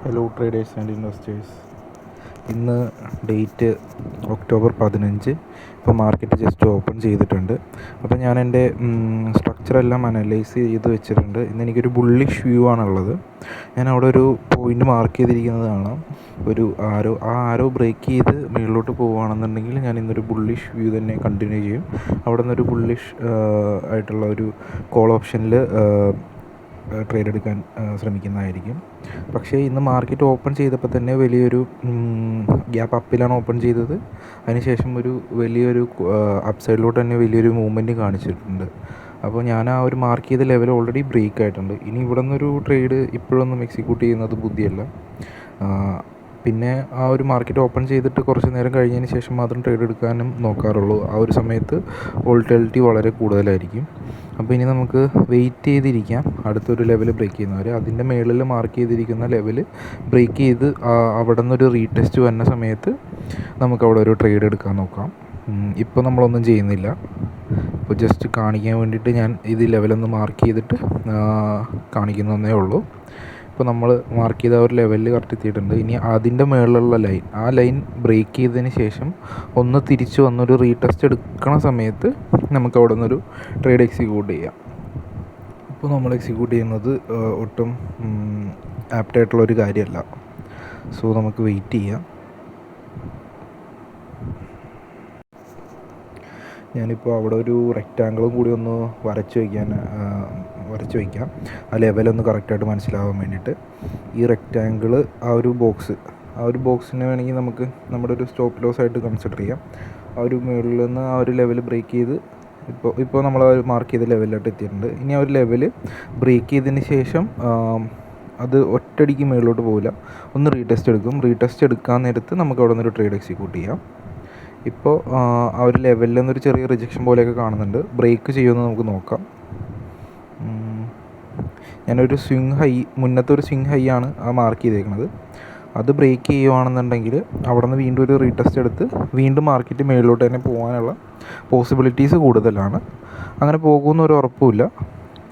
Hello traders and investors. ഇന്ന് date October 15. ഇപ്പോൾ market just open ചെയ്തിട്ടുണ്ട്. അപ്പോൾ ഞാൻ എൻ്റെ സ്ട്രക്ചറെല്ലാം അനലൈസ് ചെയ്ത് വെച്ചിട്ടുണ്ട്. ഇന്ന് എനിക്കൊരു ബുള്ളിഷ് വ്യൂ ആണുള്ളത്. ഞാൻ അവിടെ ഒരു പോയിൻ്റ് മാർക്ക് ചെയ്തിരിക്കുന്നത് കാണാം, ഒരു ആരോ ബ്രേക്ക് ചെയ്ത് മുകളിലോട്ട് പോവുകയാണെന്നുണ്ടെങ്കിൽ ഞാൻ ഇന്നൊരു ബുള്ളിഷ് വ്യൂ തന്നെ കണ്ടിന്യൂ ചെയ്യും. അവിടെ നിന്നൊരു ബുള്ളിഷ് ആയിട്ടുള്ള ഒരു കോൾ ഓപ്ഷനിൽ ട്രേഡ് എടുക്കാൻ ശ്രമിക്കുന്നതായിരിക്കും. പക്ഷേ ഇന്ന് മാർക്കറ്റ് ഓപ്പൺ ചെയ്തപ്പോൾ തന്നെ വലിയൊരു ഗ്യാപ്പ് അപ്പിലാണ് ഓപ്പൺ ചെയ്തത്. അതിനുശേഷം ഒരു വലിയൊരു അപ്സൈഡിലോട്ട് തന്നെ വലിയൊരു മൂവ്മെൻറ്റ് കാണിച്ചിട്ടുണ്ട്. അപ്പോൾ ഞാൻ ആ ഒരു മാർക്ക് ചെയ്ത ലെവൽ ഓൾറെഡി ബ്രേക്ക് ആയിട്ടുണ്ട്. ഇനി ഇവിടെ നിന്നൊരു ട്രേഡ് ഇപ്പോഴൊന്നും എക്സിക്യൂട്ട് ചെയ്യുന്നത് ബുദ്ധിയല്ല. പിന്നെ ആ ഒരു മാർക്കറ്റ് ഓപ്പൺ ചെയ്തിട്ട് കുറച്ച് നേരം കഴിഞ്ഞതിന് ശേഷം മാത്രം ട്രേഡ് എടുക്കാനും നോക്കാറുള്ളൂ. ആ ഒരു സമയത്ത് വോളറ്റിലിറ്റി വളരെ കൂടുതലായിരിക്കും. അപ്പോൾ ഇനി നമുക്ക് വെയിറ്റ് ചെയ്തിരിക്കാം അടുത്തൊരു ലെവൽ ബ്രേക്ക് ചെയ്യുന്നവർ. അതിൻ്റെ മുകളിൽ മാർക്ക് ചെയ്തിരിക്കുന്ന ലെവൽ ബ്രേക്ക് ചെയ്ത് അവിടെ നിന്നൊരു റീടെസ്റ്റ് വരുന്ന സമയത്ത് നമുക്കവിടെ ഒരു ട്രേഡ് എടുക്കാൻ നോക്കാം. ഇപ്പോൾ നമ്മളൊന്നും ചെയ്യുന്നില്ല. ഇപ്പോൾ ജസ്റ്റ് കാണിക്കാൻ വേണ്ടിയിട്ട് ഞാൻ ഇത് ലെവലൊന്ന് മാർക്ക് ചെയ്തിട്ട് കാണിക്കുന്നതേ ഉള്ളൂ. ഇപ്പോൾ നമ്മൾ മാർക്ക് ചെയ്ത ഒരു ലെവലിൽ കറക്റ്റ് എത്തിയിട്ടുണ്ട്. ഇനി അതിൻ്റെ മുകളിലുള്ള ആ ലൈൻ ബ്രേക്ക് ചെയ്തതിന് ശേഷം ഒന്ന് തിരിച്ച് വന്നൊരു റീടെസ്റ്റ് എടുക്കണ സമയത്ത് നമുക്ക് അവിടെ നിന്നൊരു ട്രേഡ് എക്സിക്യൂട്ട് ചെയ്യാം. ഇപ്പോൾ നമ്മൾ എക്സിക്യൂട്ട് ചെയ്യുന്നത് ഒട്ടും ആപ്റ്റായിട്ടുള്ളൊരു കാര്യമല്ല. സോ നമുക്ക് വെയിറ്റ് ചെയ്യാം. ഞാനിപ്പോൾ അവിടെ ഒരു റെക്റ്റാങ്കിളും കൂടി ഒന്ന് വരച്ച് വയ്ക്കാം, ആ ലെവലൊന്ന് കറക്റ്റായിട്ട് മനസ്സിലാവാൻ വേണ്ടിയിട്ട്. ഈ റെക്റ്റാങ്കിൾ ആ ഒരു ബോക്സിനെ വേണമെങ്കിൽ നമുക്ക് നമ്മുടെ ഒരു സ്റ്റോപ്പ് ലോസ് ആയിട്ട് കൺസിഡർ ചെയ്യാം. ആ ഒരു മുകളിൽ നിന്ന് ആ ഒരു ലെവൽ ബ്രേക്ക് ചെയ്ത് ഇപ്പോൾ നമ്മൾ ആ ഒരു മാർക്ക് ചെയ്ത ലെവലിലോട്ട് എത്തിയിട്ടുണ്ട്. ഇനി ആ ഒരു ലെവൽ ബ്രേക്ക് ചെയ്തതിന് ശേഷം അത് ഒറ്റയടിക്ക് മുകളിലോട്ട് പോകില്ല, ഒന്ന് റീടെസ്റ്റ് എടുക്കാൻ നേരത്ത് നമുക്ക് അവിടെ നിന്നൊരു ട്രേഡ് എക്സിക്യൂട്ട് ചെയ്യാം. ഇപ്പോൾ ആ ഒരു ലെവലിൽ നിന്നൊരു ചെറിയ റിജക്ഷൻ പോലെയൊക്കെ കാണുന്നുണ്ട്. ബ്രേക്ക് ചെയ്യുമെന്ന് നമുക്ക് നോക്കാം. ഞാനൊരു മുന്നത്തെ ഒരു സ്വിങ് ഹൈ ആണ് ആ മാർക്ക് ചെയ്തേക്കുന്നത്. അത് ബ്രേക്ക് ചെയ്യുകയാണെന്നുണ്ടെങ്കിൽ അവിടെ നിന്ന് വീണ്ടും ഒരു റീടെസ്റ്റ് എടുത്ത് വീണ്ടും മാർക്കറ്റ് മുകളിലോട്ട് തന്നെ പോകാനുള്ള പോസിബിലിറ്റീസ് കൂടുതലാണ്. അങ്ങനെ പോകുമെന്നൊരു ഉറപ്പുമില്ല,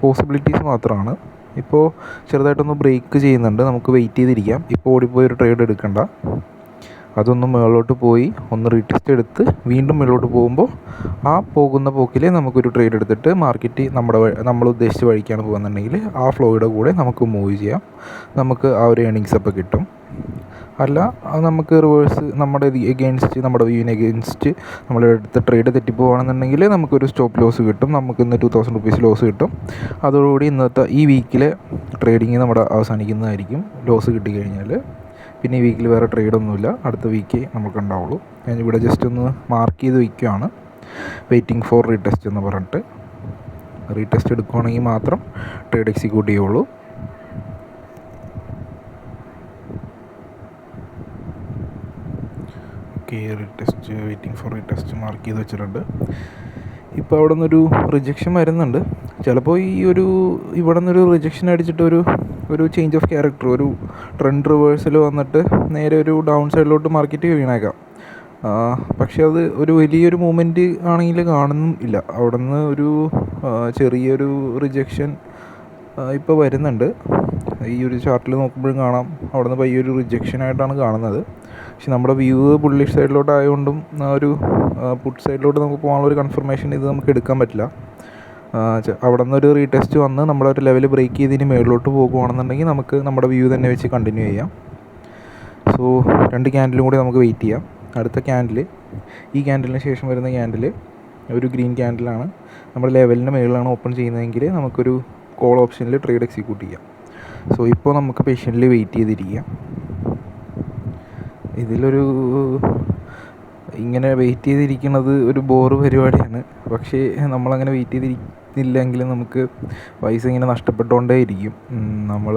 പോസിബിലിറ്റീസ് മാത്രമാണ്. ഇപ്പോൾ ചെറുതായിട്ടൊന്ന് ബ്രേക്ക് ചെയ്യുന്നുണ്ട്. നമുക്ക് വെയിറ്റ് ചെയ്തിരിക്കാം. ഇപ്പോൾ ഓടിപ്പോയി ഒരു ട്രേഡ് എടുക്കണ്ട. അതൊന്ന് മുകളിലോട്ട് പോയി ഒന്ന് റീടെസ്റ്റ് എടുത്ത് വീണ്ടും മുകളിലോട്ട് പോകുമ്പോൾ ആ പോകുന്ന പോക്കിൽ നമുക്കൊരു ട്രേഡ് എടുത്തിട്ട് മാർക്കറ്റ് നമ്മൾ ഉദ്ദേശിച്ച വഴിക്കാണ് പോകുന്നുണ്ടെങ്കിൽ ആ ഫ്ലോയുടെ കൂടെ നമുക്ക് മൂവ് ചെയ്യാം. നമുക്ക് ആ ഒരു ഏണിങ്സ് അപ്പോൾ കിട്ടും. അല്ല, നമുക്ക് റിവേഴ്സ് നമ്മുടെ വ്യൂവിന് എഗെയിൻസ്റ്റ് നമ്മളെടുത്ത ട്രേഡ് തെറ്റിപ്പോവാണെന്നുണ്ടെങ്കിൽ നമുക്കൊരു സ്റ്റോപ്പ് ലോസ് കിട്ടും. നമുക്കിന്ന് 2000 റുപ്പീസ് ലോസ് കിട്ടും. അതോടുകൂടി ഇന്നത്തെ ഈ വീക്കിലെ ട്രേഡിങ് നമ്മുടെ അവസാനിക്കുന്നതായിരിക്കും. ലോസ് കിട്ടിക്കഴിഞ്ഞാൽ പിന്നെ ഈ വീക്കിൽ വേറെ ട്രേഡൊന്നുമില്ല, അടുത്ത വീക്ക് നമുക്കുണ്ടാവുള്ളൂ. ഞാനിവിടെ ജസ്റ്റ് ഒന്ന് മാർക്ക് ചെയ്ത് വയ്ക്കുകയാണ്, വെയിറ്റിംഗ് ഫോർ റീടെസ്റ്റ് എന്ന് പറഞ്ഞിട്ട്. റീടെസ്റ്റ് എടുക്കുകയാണെങ്കിൽ മാത്രം ട്രേഡ് എക്സിക്യൂട്ട് ചെയ്യുള്ളൂ. Okay, waiting for retest mark ചെയ്ത് വെച്ചിട്ടുണ്ട്. ഇപ്പോൾ അവിടെ നിന്നൊരു റിജക്ഷൻ വരുന്നുണ്ട്. ചിലപ്പോൾ ഇവിടെ നിന്നൊരു റിജക്ഷൻ അടിച്ചിട്ട് ഒരു ചേഞ്ച് ഓഫ് ക്യാരക്ടർ, ഒരു ട്രെൻഡ് റിവേഴ്സൽ വന്നിട്ട് നേരെ ഒരു ഡൗൺ സൈഡിലോട്ട് മാർക്കറ്റ് വീണേക്കാം. പക്ഷേ അത് ഒരു വലിയൊരു മൂവ്മെൻറ്റ് ആണെങ്കിൽ കാണുന്നില്ല. അവിടെ നിന്ന് ഒരു ചെറിയൊരു റിജക്ഷൻ ഇപ്പോൾ വരുന്നുണ്ട്. ഈ ഒരു ചാർട്ടിൽ നോക്കുമ്പോഴും കാണാം അവിടെ നിന്ന് പയ്യൊരു റിജക്ഷനായിട്ടാണ് കാണുന്നത്. പക്ഷെ നമ്മുടെ വ്യൂ ബുള്ളിഷ് സൈഡിലോട്ട് ആയതുകൊണ്ടും ഒരു പുട്ട് സൈഡിലോട്ട് നമുക്ക് പോകാനുള്ള ഒരു കൺഫർമേഷൻ ഇത് നമുക്ക് എടുക്കാൻ പറ്റില്ല. അവിടെ നിന്നൊരു റീടെസ്റ്റ് വന്ന് നമ്മളൊരു ലെവൽ ബ്രേക്ക് ചെയ്തതിന് മുകളിലോട്ട് പോകുകയാണെന്നുണ്ടെങ്കിൽ നമുക്ക് നമ്മുടെ വ്യൂ തന്നെ വെച്ച് കണ്ടിന്യൂ ചെയ്യാം. സോ 2 ക്യാൻഡിലും കൂടി നമുക്ക് വെയിറ്റ് ചെയ്യാം. അടുത്ത ക്യാൻഡിൽ, ഈ ക്യാൻഡിലിന് ശേഷം വരുന്ന ക്യാൻഡിൽ ഒരു ഗ്രീൻ ക്യാൻഡിലാണ്. നമ്മുടെ ലെവലിൻ്റെ മുകളിലാണ് ഓപ്പൺ ചെയ്യുന്നതെങ്കിൽ നമുക്കൊരു കോൾ ഓപ്ഷനിൽ ട്രേഡ് എക്സിക്യൂട്ട് ചെയ്യാം. സോ ഇപ്പോൾ നമുക്ക് പേഷ്യൻ്റ്ലി വെയിറ്റ് ചെയ്തിരിക്കാം. ഇങ്ങനെ വെയിറ്റ് ചെയ്തിരിക്കുന്നത് ഒരു ബോറ് പരിപാടിയാണ്. പക്ഷേ നമ്മളങ്ങനെ വെയിറ്റ് ചെയ്തിരിക്കുന്നില്ലെങ്കിൽ നമുക്ക് പൈസ ഇങ്ങനെ നഷ്ടപ്പെട്ടുകൊണ്ടേ ഇരിക്കും. നമ്മൾ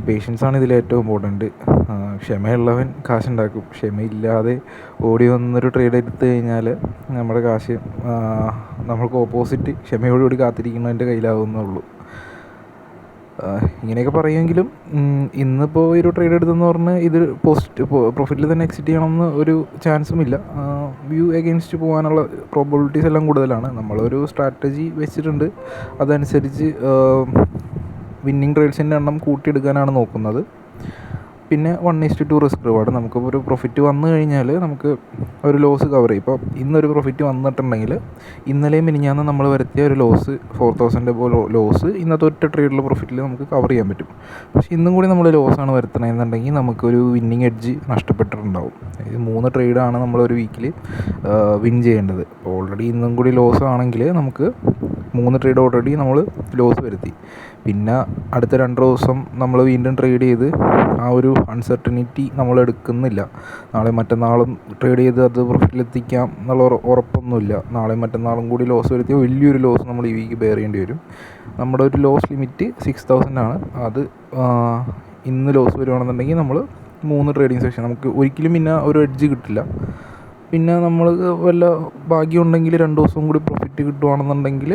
പേഷ്യൻസാണ് ഇതിലേറ്റവും ഇമ്പോർട്ടൻറ്റ്. ക്ഷമയുള്ളവൻ കാശുണ്ടാക്കും. ക്ഷമയില്ലാതെ ഓടി വന്നൊരു ട്രേഡ് എടുത്തു കഴിഞ്ഞാൽ നമ്മുടെ കാശ് നമ്മൾക്ക് ഓപ്പോസിറ്റ് ക്ഷമയോടുകൂടി കാത്തിരിക്കുന്നതിൻ്റെ കയ്യിലാവുന്നുള്ളൂ. ഇങ്ങനെയൊക്കെ പറയുമെങ്കിലും ഇന്നിപ്പോൾ ഒരു ട്രേഡ് എടുത്തെന്ന് പറഞ്ഞ് ഇത് പ്രോഫിറ്റിൽ തന്നെ എക്സിറ്റ് ചെയ്യണമെന്ന് ഒരു ചാൻസും ഇല്ല. വ്യൂ എഗെയിൻസ്റ്റ് പോകാനുള്ള പ്രോബബിലിറ്റീസ് എല്ലാം കൂടുതലാണ്. നമ്മളൊരു സ്ട്രാറ്റജി വെച്ചിട്ടുണ്ട്, അതനുസരിച്ച് വിന്നിങ് ട്രേഡ്സിൻ്റെ എണ്ണം കൂട്ടിയെടുക്കാനാണ് നോക്കുന്നത്. പിന്നെ 1:2 റിസ്ക് റിവാർഡ്. നമുക്കിപ്പോൾ ഒരു പ്രോഫിറ്റ് വന്നു കഴിഞ്ഞാൽ നമുക്ക് ഒരു ലോസ് കവർ ചെയ്യും. ഇപ്പോൾ ഇന്നൊരു പ്രോഫിറ്റ് വന്നിട്ടുണ്ടെങ്കിൽ ഇന്നലെയും മിനിഞ്ഞാന്ന് നമ്മൾ വരുത്തിയ ഒരു ലോസ് 4,000 പോലെ ലോസ് ഇന്നത്തെ ഒറ്റ ട്രേഡിലുള്ള പ്രോഫിറ്റിൽ നമുക്ക് കവർ ചെയ്യാൻ പറ്റും. പക്ഷേ ഇന്നും കൂടി നമ്മൾ ലോസാണ് വരുത്തണമെന്നുണ്ടെങ്കിൽ നമുക്കൊരു വിന്നിങ് എഡ്ജ് നഷ്ടപ്പെട്ടിട്ടുണ്ടാവും. അതായത് 3 ട്രേഡാണ് നമ്മളൊരു വീക്കിൽ വിൻ ചെയ്യേണ്ടത്. അപ്പോൾ ഓൾറെഡി ഇന്നും കൂടി ലോസ് ആണെങ്കിൽ നമുക്ക് 3 ട്രേഡ് ഓൾറെഡി നമ്മൾ ലോസ് വരുത്തി. പിന്നെ അടുത്ത 2 ദിവസം നമ്മൾ വീണ്ടും ട്രേഡ് ചെയ്ത് ആ ഒരു അൺസർട്ടനിറ്റി നമ്മൾ എടുക്കുന്നില്ല. നാളെ മറ്റന്നാളും ട്രേഡ് ചെയ്ത് അത് പ്രോഫിറ്റിലെത്തിക്കാം എന്നുള്ള ഉറപ്പൊന്നുമില്ല. നാളെ മറ്റന്നാളും കൂടി ലോസ് വരുത്തിയാൽ വലിയൊരു ലോസ് നമ്മൾ ഈ വീക്ക് ബെയർ ചെയ്യേണ്ടി വരും. നമ്മുടെ ഒരു ലോസ് ലിമിറ്റ് 6,000 ആണ്. അത് ഇന്ന് ലോസ് വരുവാണെന്നുണ്ടെങ്കിൽ നമ്മൾ 3 ട്രേഡിങ് സെഷൻ നമുക്ക് ഒരിക്കലും പിന്നെ ഒരു എഡ്ജ് കിട്ടില്ല. പിന്നെ നമ്മൾ വല്ല ഭാഗ്യം ഉണ്ടെങ്കിൽ 2 ദിവസം കൂടി പ്രോഫിറ്റ് കിട്ടുകയാണെന്നുണ്ടെങ്കിൽ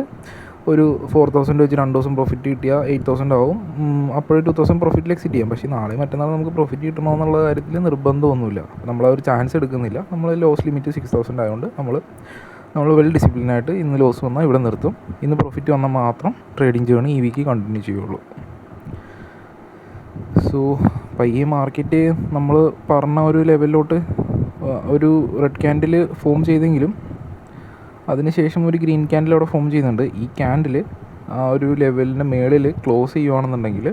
ഒരു 4,000 വെച്ച് 2 ദിവസം പ്രോഫിറ്റ് കിട്ടിയാൽ 8,000 ആവും. അപ്പോഴേ 2,000 പ്രോഫിറ്റിൽ എക്സിറ്റ് ചെയ്യാം. പക്ഷേ നാളെ മറ്റന്നാൾ നമുക്ക് പ്രോഫിറ്റ് കിട്ടണമെന്നുള്ള കാര്യത്തിൽ നിർബന്ധമൊന്നുമില്ല. നമ്മൾ ആ ഒരു ചാൻസ് എടുക്കുന്നില്ല. നമ്മൾ ലോസ് ലിമിറ്റ് 6,000 ആയതുകൊണ്ട് നമ്മൾ വെൽ ഡിസിപ്ലിനായിട്ട് ഇന്ന് ലോസ് വന്നാൽ ഇവിടെ നിർത്തും. ഇന്ന് പ്രോഫിറ്റ് വന്നാൽ മാത്രം ട്രേഡിംഗ് ജേർണി ഈ വീക്ക് കണ്ടിന്യൂ ചെയ്യുള്ളൂ. സോ പയ്യെ മാർക്കറ്റ് നമ്മൾ പറഞ്ഞ ഒരു ലെവലിലോട്ട് ഒരു റെഡ് ക്യാൻഡിൽ ഫോം ചെയ്തെങ്കിലും അതിനുശേഷം ഒരു ഗ്രീൻ ക്യാൻഡിൽ അവിടെ ഫോം ചെയ്യുന്നുണ്ട്. ഈ ക്യാൻഡിൽ ആ ഒരു ലെവലിൻ്റെ മേളിൽ ക്ലോസ് ചെയ്യുകയാണെന്നുണ്ടെങ്കിൽ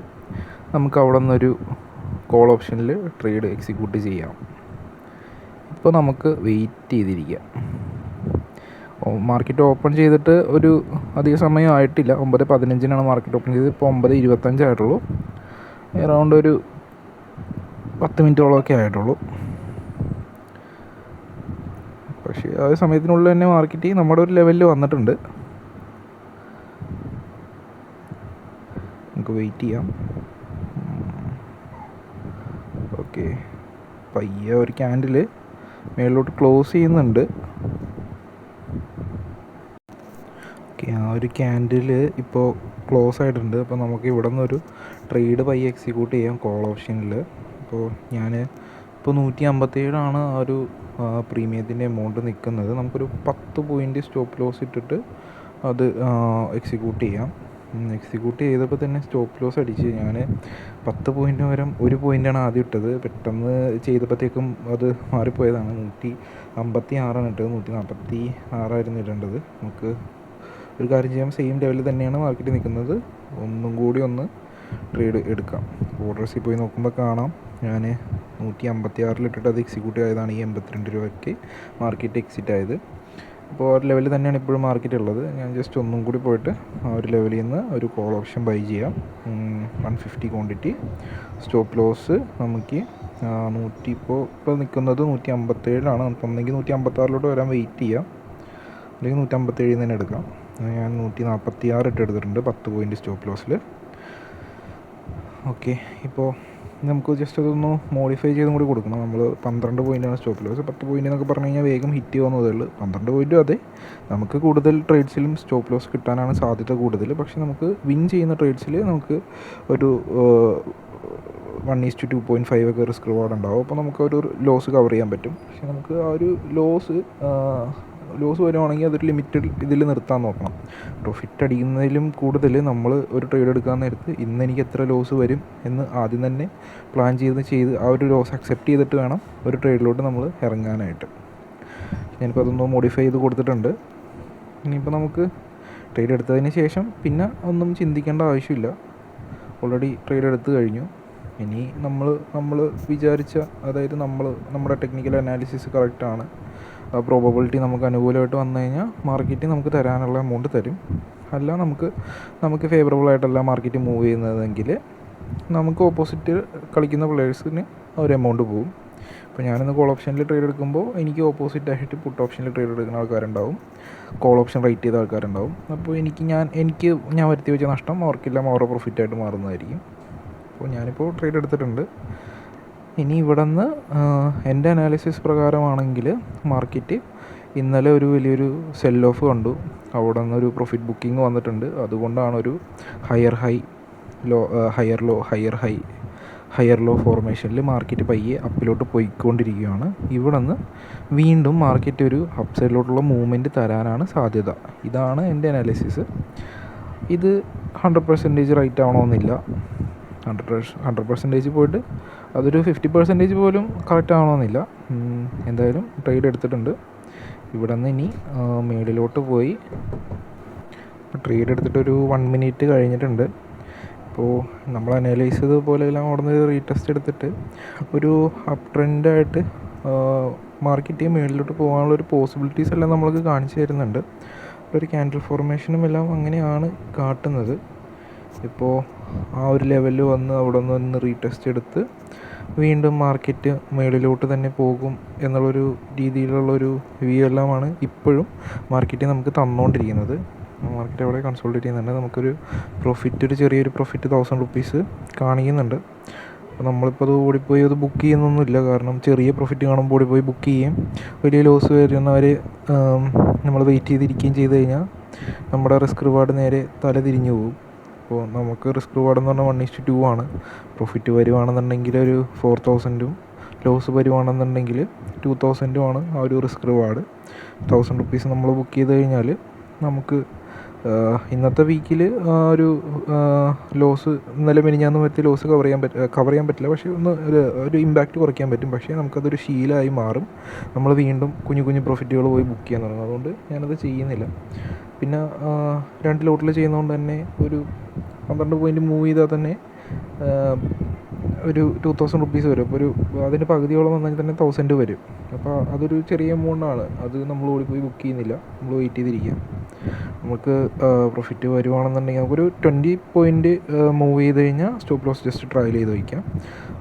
നമുക്ക് അവിടെ നിന്നൊരു കോൾ ഓപ്ഷനിൽ ട്രേഡ് എക്സിക്യൂട്ട് ചെയ്യാം. ഇപ്പോൾ നമുക്ക് വെയിറ്റ് ചെയ്തിരിക്കാം. മാർക്കറ്റ് ഓപ്പൺ ചെയ്തിട്ട് ഒരു അധിക സമയം ആയിട്ടില്ല. 9:15 മാർക്കറ്റ് ഓപ്പൺ ചെയ്ത്. ഇപ്പോൾ 9:25 ആയിട്ടുള്ളൂ. അറൗണ്ട് ഒരു 10 മിനിറ്റോളമൊക്കെ ആയിട്ടുള്ളൂ. പക്ഷേ ആ സമയത്തിനുള്ളിൽ തന്നെ മാർക്കറ്റ് നമ്മുടെ ഒരു ലെവലിൽ വന്നിട്ടുണ്ട്. നമുക്ക് വെയിറ്റ് ചെയ്യാം. ഓക്കെ, പയ്യെ ഒരു ക്യാൻഡിൽ മേളിലോട്ട് ക്ലോസ് ചെയ്യുന്നുണ്ട്. ഓക്കെ, ആ ഒരു ക്യാൻഡിൽ ഇപ്പോൾ ക്ലോസ് ആയിട്ടുണ്ട്. അപ്പോൾ നമുക്ക് ഇവിടെ നിന്നൊരു ട്രേഡ് പയ്യെ എക്സിക്യൂട്ട് ചെയ്യാം കോൾ ഓപ്ഷനിൽ. അപ്പോൾ ഞാൻ ഇപ്പോൾ 157 ആ ഒരു പ്രീമിയത്തിൻ്റെ എമൗണ്ട് നിൽക്കുന്നത്. നമുക്കൊരു 10 പോയിൻ്റ് സ്റ്റോപ്പ് ലോസ് ഇട്ടിട്ട് അത് എക്സിക്യൂട്ട് ചെയ്യാം. എക്സിക്യൂട്ട് ചെയ്തപ്പോൾ തന്നെ സ്റ്റോപ്പ് ലോസ് അടിച്ച് ഞാൻ 10 പോയിൻ്റ് പകരം 1 പോയിൻ്റാണ് ആദ്യം ഇട്ടത്. പെട്ടെന്ന് ചെയ്തപ്പോഴത്തേക്കും അത് മാറിപ്പോയതാണ്. 156 ഇട്ടത്, 146 ഇടേണ്ടത്. നമുക്ക് ഒരു കാര്യം ചെയ്യാം, സെയിം ലെവലിൽ തന്നെയാണ് മാർക്കറ്റ് നിൽക്കുന്നത്. ഒന്നും കൂടി ഒന്ന് ട്രേഡ് എടുക്കാം. ഓർഡേഴ്സിൽ പോയി നോക്കുമ്പോൾ കാണാം ഞാൻ 156 ഇട്ടിട്ട് അത് എക്സിക്യൂട്ട് ആയതാണ് ഈ 82 രൂപയ്ക്ക് മാർക്കറ്റ് എക്സിറ്റ് ആയത്. അപ്പോൾ ആ ഒരു ലെവലിൽ തന്നെയാണ് ഇപ്പോഴും മാർക്കറ്റ് ഉള്ളത്. ഞാൻ ജസ്റ്റ് ഒന്നും കൂടി പോയിട്ട് ആ ഒരു ലെവലിൽ നിന്ന് ഒരു കോൾ ഓപ്ഷൻ ബൈ ചെയ്യാം. 150 ക്വാണ്ടിറ്റി. സ്റ്റോപ്പ് ലോസ് നമുക്ക് ഇപ്പോൾ നിൽക്കുന്നത് 157 നമുക്ക് ഒന്നെങ്കിൽ 156 വരാൻ വെയിറ്റ് ചെയ്യാം, അല്ലെങ്കിൽ 157 തന്നെ എടുക്കാം. ഞാൻ 146 ഇട്ടെടുത്തിട്ടുണ്ട് 10 പോയിൻ്റ് സ്റ്റോപ്പ് ലോസിൽ. ഓക്കെ, ഇപ്പോൾ നമുക്ക് ജസ്റ്റ് അതൊന്ന് മോഡിഫൈ ചെയ്തും കൂടി കൊടുക്കണം. നമ്മൾ 12 പോയിൻ്റാണ് സ്റ്റോപ്പ് ലോസ്. 10 പോയിൻ്റ് എന്നൊക്കെ പറഞ്ഞു കഴിഞ്ഞാൽ വേഗം ഹിറ്റ് ചെയ്യുന്നതേ ഉള്ളൂ. 12 പോയിൻറ്റും അതെ, നമുക്ക് കൂടുതൽ ട്രേഡ്സിലും സ്റ്റോപ്പ് ലോസ് കിട്ടാനാണ് സാധ്യത കൂടുതൽ. പക്ഷേ നമുക്ക് വിൻ ചെയ്യുന്ന ട്രേഡ്സിൽ നമുക്ക് ഒരു 1:2.5 ഒക്കെ റിസ്ക് റിവാർഡ് ഉണ്ടാവും. അപ്പോൾ നമുക്കൊരു ലോസ് കവർ ചെയ്യാൻ പറ്റും. പക്ഷേ നമുക്ക് ആ ഒരു ലോസ് വരുവാണെങ്കിൽ അതൊരു ലിമിറ്റഡ് ഇതിൽ നിർത്താൻ നോക്കണം. പ്രോഫിറ്റ് അടിക്കുന്നതിലും കൂടുതൽ നമ്മൾ ഒരു ട്രേഡ് എടുക്കാൻ നേരത്ത് ഇന്ന് എനിക്ക് എത്ര ലോസ് വരും എന്ന് ആദ്യം തന്നെ പ്ലാൻ ചെയ്ത് ആ ഒരു ലോസ് അക്സെപ്റ്റ് ചെയ്തിട്ട് വേണം ഒരു ട്രേഡിലോട്ട് നമ്മൾ ഇറങ്ങാനായിട്ട്. ഞാനിപ്പോൾ അതൊന്ന് മോഡിഫൈ ചെയ്ത് കൊടുത്തിട്ടുണ്ട്. ഇനിയിപ്പോൾ നമുക്ക് ട്രേഡ് എടുത്തതിന് ശേഷം പിന്നെ ഒന്നും ചിന്തിക്കേണ്ട ആവശ്യമില്ല. ഓൾറെഡി ട്രേഡ് എടുത്തു കഴിഞ്ഞു. ഇനി നമ്മൾ വിചാരിച്ച, അതായത് നമ്മുടെ ടെക്നിക്കൽ അനാലിസിസ് കറക്റ്റാണ്, പ്രോബബിലിറ്റി നമുക്ക് അനുകൂലമായിട്ട് വന്നു കഴിഞ്ഞാൽ മാർക്കറ്റ് നമുക്ക് തരാനുള്ള എമൗണ്ട് തരും. അല്ല നമുക്ക് ഫേവറബിൾ ആയിട്ടല്ല മാർക്കറ്റ് മൂവ് ചെയ്യുന്നതെങ്കിൽ നമുക്ക് ഓപ്പോസിറ്റ് കളിക്കുന്ന പ്ലെയേഴ്സിന് ഒരു എമൗണ്ട് പോകും. ഇപ്പോൾ ഞാനിന്ന് കോൾ ഓപ്ഷനിൽ ട്രേഡ് എടുക്കുമ്പോൾ എനിക്ക് ഓപ്പോസിറ്റ് ആയിട്ട് പുട്ട് ഓപ്ഷനിൽ ട്രേഡ് എടുക്കുന്ന ആൾക്കാരുണ്ടാവും, കോൾ ഓപ്ഷൻ റൈറ്റ് ചെയ്ത ആൾക്കാരുണ്ടാവും. അപ്പോൾ ഞാൻ വരുത്തി വെച്ച നഷ്ടം അവർക്കെല്ലാം അവരുടെ പ്രോഫിറ്റായിട്ട് മാറുന്നതായിരിക്കും. അപ്പോൾ ഞാനിപ്പോൾ ട്രേഡ് എടുത്തിട്ടുണ്ട്. ഇനി ഇവിടെ നിന്ന് എൻ്റെ അനാലിസിസ് പ്രകാരമാണെങ്കിൽ മാർക്കറ്റ് ഇന്നലെ ഒരു വലിയൊരു സെൽ ഓഫ് കണ്ടു. അവിടെ നിന്നൊരു പ്രോഫിറ്റ് ബുക്കിംഗ് വന്നിട്ടുണ്ട്. അതുകൊണ്ടാണ് ഒരു ഹയർ ലോ ഫോർമേഷനിൽ മാർക്കറ്റ് പയ്യെ അപ്പിലോട്ട് പോയിക്കൊണ്ടിരിക്കുകയാണ്. ഇവിടെ നിന്ന് വീണ്ടും മാർക്കറ്റ് ഒരു അപ്പ് സൈഡിലോട്ടുള്ള മൂവ്മെൻറ്റ് തരാനാണ് സാധ്യത. ഇതാണ് എൻ്റെ അനാലിസിസ്. ഇത് 100% റൈറ്റ് ആവണമെന്നില്ല. 100% പോയിട്ട് അതൊരു 50% പോലും കറക്റ്റ് ആവണമെന്നില്ല. എന്തായാലും ട്രേഡ് എടുത്തിട്ടുണ്ട്. ഇവിടെ നിന്ന് ഇനി മേളിലോട്ട് പോയി ട്രേഡ് എടുത്തിട്ടൊരു 1 മിനിറ്റ് കഴിഞ്ഞിട്ടുണ്ട്. അപ്പോൾ നമ്മൾ അനലൈസ് ചെയ്തതുപോലെയെല്ലാം അവിടെ നിന്ന് റീടെസ്റ്റ് എടുത്തിട്ട് ഒരു അപ്പ് ട്രെൻഡായിട്ട് മാർക്കറ്റ് മേളിലോട്ട് പോകാനുള്ളൊരു പോസിബിലിറ്റീസ് എല്ലാം നമ്മൾക്ക് കാണിച്ചു തരുന്നുണ്ട്. ഒരു ക്യാൻഡിൽ ഫോർമേഷനും എല്ലാം അങ്ങനെയാണ് കാട്ടുന്നത്. ഇപ്പോൾ ആ ഒരു ലെവലിൽ വന്ന് അവിടെ നിന്ന് റീടെസ്റ്റ് എടുത്ത് വീണ്ടും മാർക്കറ്റ് മേളിലോട്ട് തന്നെ പോകും എന്നുള്ളൊരു രീതിയിലുള്ളൊരു വ്യൂ എല്ലാമാണ് ഇപ്പോഴും മാർക്കറ്റ് നമുക്ക് തന്നുകൊണ്ടിരിക്കുന്നത്. മാർക്കറ്റ് അവിടെ കൺസോൾട്ടേറ്റ് ചെയ്യുന്നുണ്ട്. നമുക്കൊരു ഒരു ചെറിയൊരു പ്രോഫിറ്റ് 1000 റുപ്പീസ് കാണിക്കുന്നുണ്ട്. അപ്പോൾ നമ്മളിപ്പോൾ അത് ഓടിപ്പോയി അത് ബുക്ക് ചെയ്യുന്നൊന്നുമില്ല. കാരണം ചെറിയ പ്രോഫിറ്റ് കാണുമ്പോൾ ഓടിപ്പോയി ബുക്ക് ചെയ്യും. വലിയ ലോസ് വരുന്നവർ നമ്മൾ വെയിറ്റ് ചെയ്തിരിക്കുകയും ചെയ്ത് കഴിഞ്ഞാൽ നമ്മുടെ റിസ്ക് റിവാർഡ് നേരെ തല തിരിഞ്ഞു പോകും. അപ്പോൾ നമുക്ക് റിസ്ക് റിവാർഡ് എന്ന് പറഞ്ഞാൽ 1:2 ആണ്. പ്രോഫിറ്റ് വരുവാണെന്നുണ്ടെങ്കിൽ ഒരു 4000-ഉം ലോസ് വരുവാണെന്നുണ്ടെങ്കിൽ 2000-ഉം ആണ് ആ ഒരു റിസ്ക് റിവാർഡ്. 1000 റുപ്പീസ് നമ്മൾ ബുക്ക് ചെയ്ത് കഴിഞ്ഞാൽ നമുക്ക് ഇന്നത്തെ വീക്കിൽ ഒരു ലോസ് ഇന്നലെ മിനിഞ്ഞാന്ന് പറ്റിയ ലോസ് കവർ ചെയ്യാൻ പറ്റില്ല. പക്ഷേ ഒരു ഇമ്പാക്റ്റ് കുറയ്ക്കാൻ പറ്റും. പക്ഷേ നമുക്കതൊരു ശീലമായി മാറും. നമ്മൾ വീണ്ടും കുഞ്ഞു പ്രോഫിറ്റുകൾ പോയി ബുക്ക് ചെയ്യാൻ തുടങ്ങും. അതുകൊണ്ട് ഞാനത് ചെയ്യുന്നില്ല. പിന്നെ 2 ലോട്ടിൽ ചെയ്യുന്നതുകൊണ്ട് തന്നെ ഒരു 12 പോയിൻ്റ് മൂവ് ചെയ്താൽ തന്നെ ഒരു 2000 റുപ്പീസ് വരും. അപ്പോൾ അതിൻ്റെ പകുതിയോളം വന്നാൽ തന്നെ 1000 വരും. അപ്പോൾ അതൊരു ചെറിയ എമൗണ്ടാണ്. അത് നമ്മൾ ഓടിപ്പോയി ബുക്ക് ചെയ്യുന്നില്ല. നമ്മൾ വെയിറ്റ് ചെയ്തിരിക്കുക. നമുക്ക് പ്രോഫിറ്റ് വരുവാണെന്നുണ്ടെങ്കിൽ നമുക്കൊരു 20 പോയിൻ്റ് മൂവ് ചെയ്ത് കഴിഞ്ഞാൽ സ്റ്റോപ്പ് ലോസ് ജസ്റ്റ് ട്രയൽ ചെയ്ത് വയ്ക്കാം.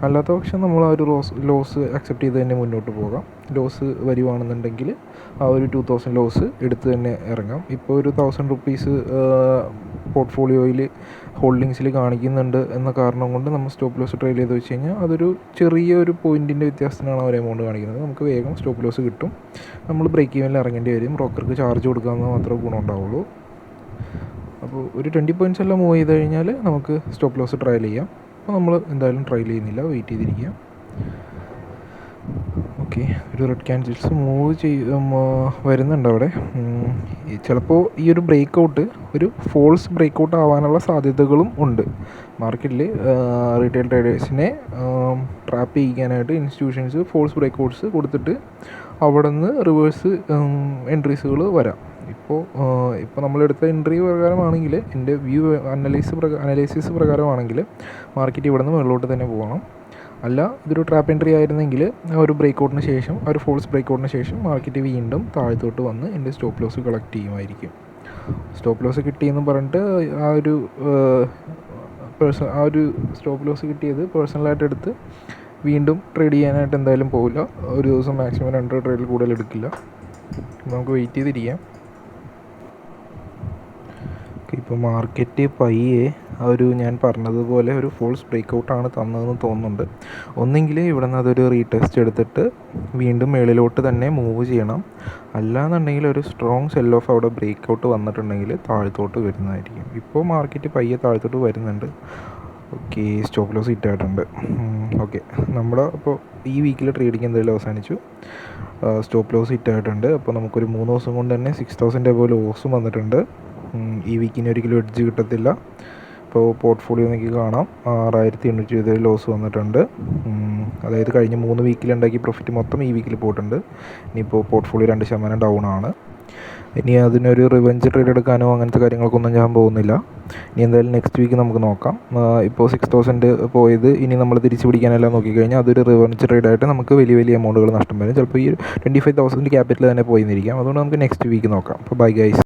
അല്ലാത്ത പക്ഷം നമ്മൾ ആ ഒരു ലോസ് അക്സെപ്റ്റ് ചെയ്ത് തന്നെ മുന്നോട്ട് പോകാം. ലോസ് വരുവാണെന്നുണ്ടെങ്കിൽ ആ ഒരു 2000 ലോസ് എടുത്ത് തന്നെ ഇറങ്ങാം. ഇപ്പോൾ ഒരു 1000 റുപ്പീസ് പോർട്ട്ഫോളിയോയിൽ ഹോൾഡിങ്സിൽ കാണിക്കുന്നുണ്ട് എന്ന കാരണം കൊണ്ട് നമ്മൾ സ്റ്റോപ്പ് ലോസ് ട്രയൽ ചെയ്ത് വെച്ച് കഴിഞ്ഞാൽ അതൊരു ചെറിയൊരു പോയിൻറ്റിൻ്റെ വ്യത്യാസത്തിനാണ് അവർ എമൗണ്ട് കാണിക്കുന്നത്. നമുക്ക് വേഗം സ്റ്റോപ്പ് ലോസ് കിട്ടും. നമ്മൾ ബ്രേക്ക് ഈവനിൽ ഇറങ്ങേണ്ടി വരും. ബ്രോക്കർക്ക് ചാർജ് കൊടുക്കാമെന്ന് മാത്രമേ ഗുണം ഉണ്ടാവുള്ളൂ. അപ്പോൾ ഒരു 20 പോയിൻറ്റ്സ് എല്ലാം മൂവ് ചെയ്ത് കഴിഞ്ഞാൽ നമുക്ക് സ്റ്റോപ്പ് ലോസ് ട്രയൽ ചെയ്യാം. അപ്പോൾ നമ്മൾ എന്തായാലും ട്രയൽ ചെയ്യുന്നില്ല, വെയിറ്റ് ചെയ്തിരിക്കുക. ഓക്കെ, ഒരു റെഡ് ക്യാൻഡിൽസ് വരുന്നുണ്ട് അവിടെ. ചിലപ്പോൾ ഈ ഒരു ബ്രേക്ക് ഒരു ഫോൾസ് ബ്രേക്ക് ഔട്ട് ആവാനുള്ള സാധ്യതകളും ഉണ്ട്. മാർക്കറ്റിൽ റീറ്റെയിൽ ട്രേഡേഴ്സിനെ ട്രാപ്പ് ചെയ്യിക്കാനായിട്ട് ഇൻസ്റ്റിറ്റ്യൂഷൻസ് ഫോൾസ് ബ്രേക്ക് ഔട്ട്സ് കൊടുത്തിട്ട് അവിടെ നിന്ന് റിവേഴ്സ് എൻട്രീസുകൾ വരാം. ഇപ്പോൾ നമ്മളെടുത്ത എൻട്രി പ്രകാരമാണെങ്കിൽ എൻ്റെ അനലൈസിസ് പ്രകാരമാണെങ്കിൽ മാർക്കറ്റ് ഇവിടെ നിന്ന് മുകളിലോട്ട് തന്നെ പോകണം. അല്ല, ഇതൊരു ട്രാപ്പ് എൻട്രി ആയിരുന്നെങ്കിൽ ആ ഒരു ബ്രേക്ക് ശേഷം ആ ഒരു ഫോൾസ് ബ്രേക്ക് ശേഷം മാർക്കറ്റ് വീണ്ടും താഴത്തോട്ട് വന്ന് എൻ്റെ സ്റ്റോപ്പ് ലോസ് കളക്ട് ചെയ്യുമായിരിക്കും. സ്റ്റോപ്പ് ലോസ് കിട്ടിയെന്ന് പറഞ്ഞിട്ട് ആ ഒരു സ്റ്റോപ്പ് ലോസ് കിട്ടിയത് പേഴ്സണലായിട്ട് എടുത്ത് വീണ്ടും ട്രേഡ് ചെയ്യാനായിട്ട് എന്തായാലും പോകില്ല. ഒരു ദിവസം മാക്സിമം 2 ട്രേഡിൽ കൂടുതൽ എടുക്കില്ല. നമുക്ക് വെയിറ്റ് ചെയ്തിരിക്കാം. ഇപ്പോൾ മാർക്കറ്റ് പയ്യെ ഞാൻ പറഞ്ഞതുപോലെ ഒരു ഫോൾസ് ബ്രേക്ക് ഔട്ടാണ് തന്നതെന്ന് തോന്നുന്നുണ്ട്. ഒന്നെങ്കിൽ ഇവിടെ നിന്ന് അതൊരു റീടെസ്റ്റ് എടുത്തിട്ട് വീണ്ടും മേളിലോട്ട് തന്നെ മൂവ് ചെയ്യണം. അല്ലാന്നുണ്ടെങ്കിൽ ഒരു സ്ട്രോങ് സെൽ ഓഫ് അവിടെ ബ്രേക്ക് ഔട്ട് വന്നിട്ടുണ്ടെങ്കിൽ താഴത്തോട്ട് വരുന്നതായിരിക്കും. ഇപ്പോൾ മാർക്കറ്റ് പയ്യെ താഴത്തോട്ട് വരുന്നുണ്ട്. ഓക്കെ, സ്റ്റോപ്പ് ലോസ് ഹിറ്റ് ആയിട്ടുണ്ട്. ഓക്കെ, അപ്പോൾ ഈ വീക്കിൽ ട്രേഡിങ് എന്തായാലും അവസാനിച്ചു. സ്റ്റോപ്പ് ലോസ് ഹിറ്റ് ആയിട്ടുണ്ട്. അപ്പോൾ നമുക്കൊരു 3 ദിവസം കൊണ്ട് തന്നെ 6000 പോലെ ലോസും വന്നിട്ടുണ്ട്. ഈ വീക്കിന് ഒരിക്കലും എഡ്ജ് കിട്ടത്തില്ല. ഇപ്പോൾ പോർട്ട്ഫോളിയോ എനിക്ക് കാണാം 6820 ലോസ് വന്നിട്ടുണ്ട്. അതായത് കഴിഞ്ഞ 3 വീക്കിലുണ്ടാക്കിയ പ്രോഫിറ്റ് മൊത്തം ഈ വീക്കിൽ പോയിട്ടുണ്ട്. ഇനിയിപ്പോൾ പോർട്ട്ഫോളിയോ 2% ഡൗൺ ആണ്. ഇനി അതിനൊരു റിവെഞ്ച് ട്രേഡ് എടുക്കാനോ അങ്ങനത്തെ കാര്യങ്ങൾക്കൊന്നും ഞാൻ പോകുന്നില്ല. ഇനി എന്തായാലും നെക്സ്റ്റ് വീക്ക് നമുക്ക് നോക്കാം. ഇപ്പോൾ 6000 പോയത് ഇനി നമ്മൾ തിരിച്ച് പിടിക്കാനെല്ലാം നോക്കിക്കഴിഞ്ഞാൽ അതൊരു റിവെഞ്ച് ട്രേഡായിട്ട് നമുക്ക് വലിയ എമൗണ്ടുകൾ നഷ്ടം വരും. ചിലപ്പോൾ ഈ 25,000 ക്യാപിറ്റൽ തന്നെ പോയി നിന്നിരിക്കാം. അതുകൊണ്ട് നമുക്ക് നെക്സ്റ്റ് വീക്ക് നോക്കാം. അപ്പോൾ ബൈ ഗൈസ്.